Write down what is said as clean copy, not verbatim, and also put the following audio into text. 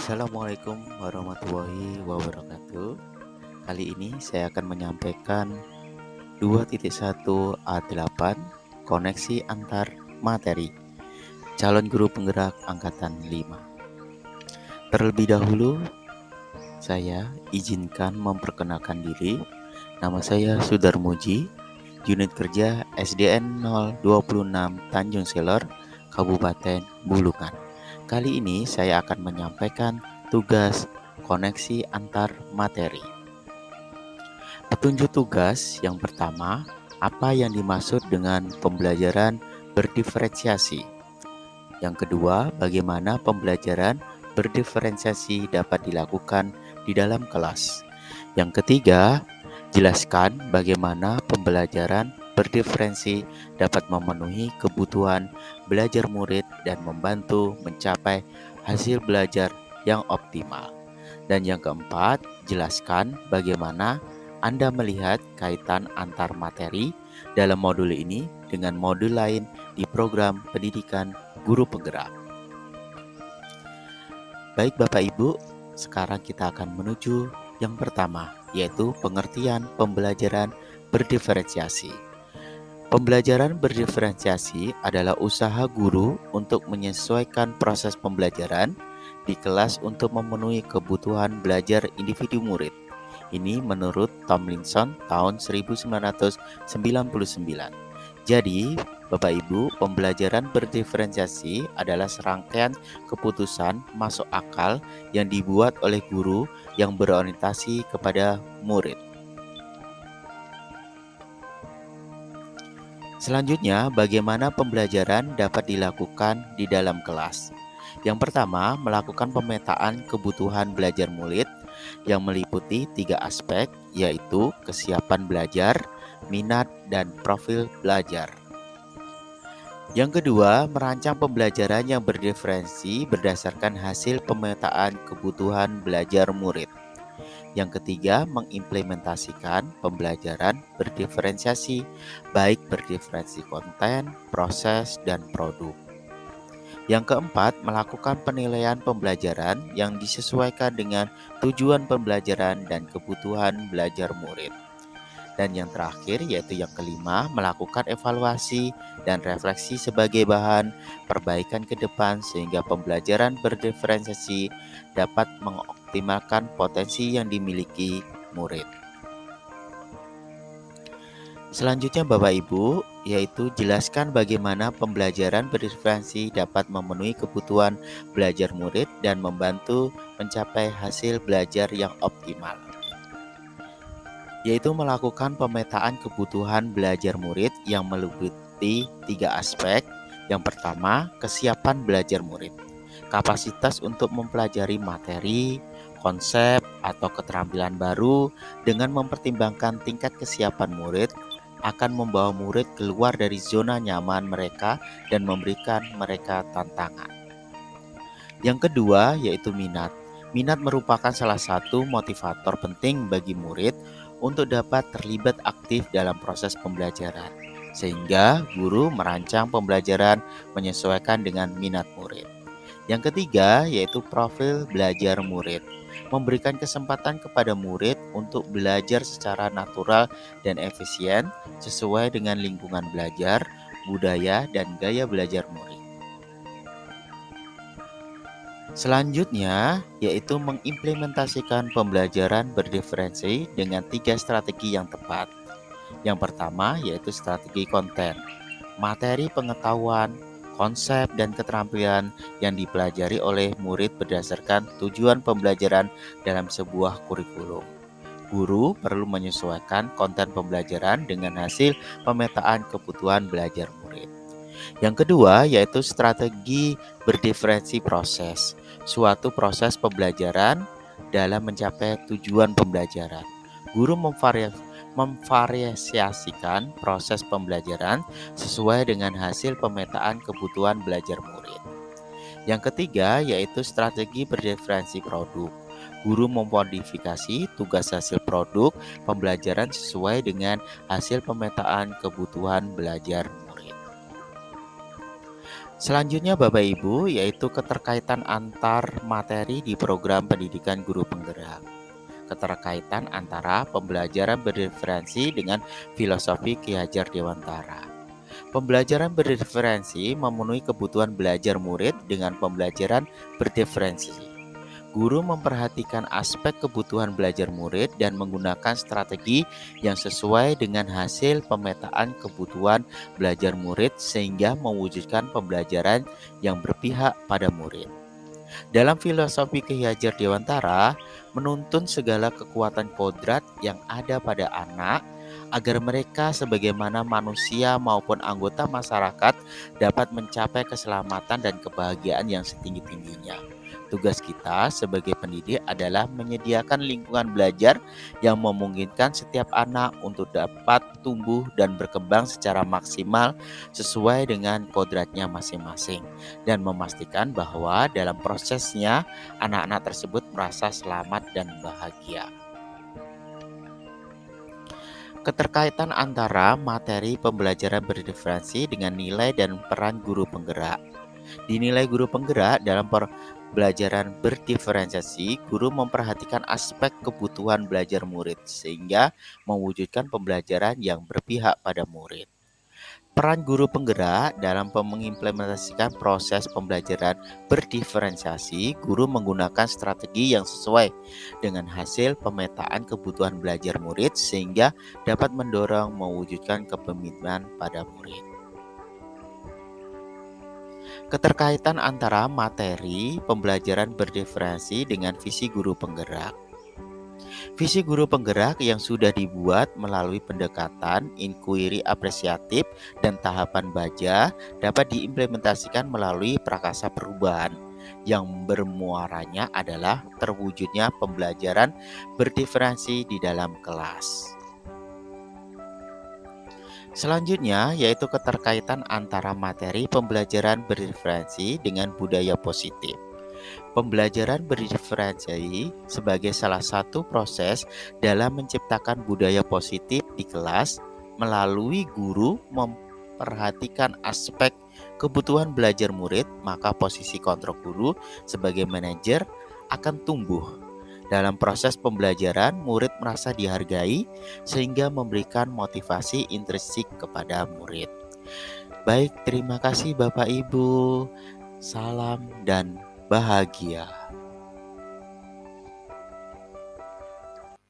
Assalamualaikum warahmatullahi wabarakatuh. Kali ini saya akan menyampaikan 2.1 A8 koneksi antar materi calon guru penggerak angkatan 5. Terlebih dahulu saya izinkan memperkenalkan diri. Nama saya Sudarmuji, unit kerja SDN 026 Tanjung Selor, Kabupaten Bulungan. Kali ini saya akan menyampaikan tugas koneksi antar materi. Petunjuk tugas yang pertama, apa yang dimaksud dengan pembelajaran berdiferensiasi? Yang kedua, bagaimana pembelajaran berdiferensiasi dapat dilakukan di dalam kelas? Yang ketiga, jelaskan bagaimana pembelajaran berdiferensi dapat memenuhi kebutuhan belajar murid dan membantu mencapai hasil belajar yang optimal. Dan yang keempat, jelaskan bagaimana Anda melihat kaitan antar materi dalam modul ini dengan modul lain di program pendidikan guru penggerak. Baik Bapak Ibu, sekarang kita akan menuju yang pertama, yaitu pengertian pembelajaran berdiferensiasi. Pembelajaran berdiferensiasi adalah usaha guru untuk menyesuaikan proses pembelajaran di kelas untuk memenuhi kebutuhan belajar individu murid. Ini menurut Tomlinson tahun 1999. Jadi, Bapak Ibu, pembelajaran berdiferensiasi adalah serangkaian keputusan masuk akal yang dibuat oleh guru yang berorientasi kepada murid. Selanjutnya, bagaimana pembelajaran dapat dilakukan di dalam kelas? Yang pertama, melakukan pemetaan kebutuhan belajar murid yang meliputi 3 aspek, yaitu kesiapan belajar, minat, dan profil belajar. Yang kedua, merancang pembelajaran yang berdiferensi berdasarkan hasil pemetaan kebutuhan belajar murid. Yang ketiga, mengimplementasikan pembelajaran berdiferensiasi, baik berdiferensi konten, proses, dan produk. Yang keempat, melakukan penilaian pembelajaran yang disesuaikan dengan tujuan pembelajaran dan kebutuhan belajar murid. Dan yang terakhir, yaitu yang kelima, melakukan evaluasi dan refleksi sebagai bahan perbaikan ke depan sehingga pembelajaran berdiferensiasi dapat mengoptimalkan potensi yang dimiliki murid. Selanjutnya Bapak Ibu, yaitu jelaskan bagaimana pembelajaran berdiferensiasi dapat memenuhi kebutuhan belajar murid dan membantu mencapai hasil belajar yang optimal. Yaitu melakukan pemetaan kebutuhan belajar murid yang meliputi 3 aspek. Yang pertama, kesiapan belajar murid. Kapasitas untuk mempelajari materi, konsep, atau keterampilan baru dengan mempertimbangkan tingkat kesiapan murid akan membawa murid keluar dari zona nyaman mereka dan memberikan mereka tantangan. Yang kedua, yaitu minat. Minat merupakan salah satu motivator penting bagi murid untuk dapat terlibat aktif dalam proses pembelajaran, sehingga guru merancang pembelajaran menyesuaikan dengan minat murid. Yang ketiga, yaitu profil belajar murid. Memberikan kesempatan kepada murid untuk belajar secara natural dan efisien sesuai dengan lingkungan belajar, budaya, dan gaya belajar murid. Selanjutnya, yaitu mengimplementasikan pembelajaran berdiferensi dengan 3 strategi yang tepat. Yang pertama, yaitu strategi konten. Materi pengetahuan, konsep, dan keterampilan yang dipelajari oleh murid berdasarkan tujuan pembelajaran dalam sebuah kurikulum. Guru perlu menyesuaikan konten pembelajaran dengan hasil pemetaan kebutuhan belajar murid. Yang kedua, yaitu strategi berdiferensi proses. Suatu proses pembelajaran dalam mencapai tujuan pembelajaran. Guru memvariasikan proses pembelajaran sesuai dengan hasil pemetaan kebutuhan belajar murid. Yang ketiga, yaitu strategi berdiferensi produk. Guru memodifikasi tugas hasil produk pembelajaran sesuai dengan hasil pemetaan kebutuhan belajar murid. Selanjutnya Bapak Ibu, yaitu keterkaitan antar materi di program pendidikan guru penggerak. Keterkaitan antara pembelajaran berdiferensi dengan filosofi Ki Hajar Dewantara. Pembelajaran berdiferensi memenuhi kebutuhan belajar murid dengan pembelajaran berdiferensi. Guru memperhatikan aspek kebutuhan belajar murid dan menggunakan strategi yang sesuai dengan hasil pemetaan kebutuhan belajar murid sehingga mewujudkan pembelajaran yang berpihak pada murid. Dalam filosofi Ki Hajar Dewantara, menuntun segala kekuatan kodrat yang ada pada anak agar mereka sebagaimana manusia maupun anggota masyarakat dapat mencapai keselamatan dan kebahagiaan yang setinggi-tingginya. Tugas kita sebagai pendidik adalah menyediakan lingkungan belajar yang memungkinkan setiap anak untuk dapat tumbuh dan berkembang secara maksimal sesuai dengan kodratnya masing-masing, dan memastikan bahwa dalam prosesnya anak-anak tersebut merasa selamat dan bahagia. Keterkaitan antara materi pembelajaran berdiferensi dengan nilai dan peran guru penggerak. Dinilai guru penggerak dalam pembelajaran berdiferensiasi, guru memperhatikan aspek kebutuhan belajar murid sehingga mewujudkan pembelajaran yang berpihak pada murid. Peran guru penggerak dalam mengimplementasikan proses pembelajaran berdiferensiasi, guru menggunakan strategi yang sesuai dengan hasil pemetaan kebutuhan belajar murid sehingga dapat mendorong mewujudkan kepemimpinan pada murid. Keterkaitan antara materi pembelajaran berdiferensi dengan visi guru penggerak. Visi guru penggerak yang sudah dibuat melalui pendekatan, inquiry apresiatif, dan tahapan baja dapat diimplementasikan melalui prakasa perubahan yang bermuaranya adalah terwujudnya pembelajaran berdiferensi di dalam kelas. Selanjutnya yaitu keterkaitan antara materi pembelajaran berdiferensi dengan budaya positif. Pembelajaran berdiferensiasi sebagai salah satu proses dalam menciptakan budaya positif di kelas melalui guru memperhatikan aspek kebutuhan belajar murid, maka posisi kontrol guru sebagai manajer akan tumbuh. Dalam proses pembelajaran, murid merasa dihargai sehingga memberikan motivasi intrinsik kepada murid. Baik, terima kasih Bapak Ibu. Salam dan bahagia.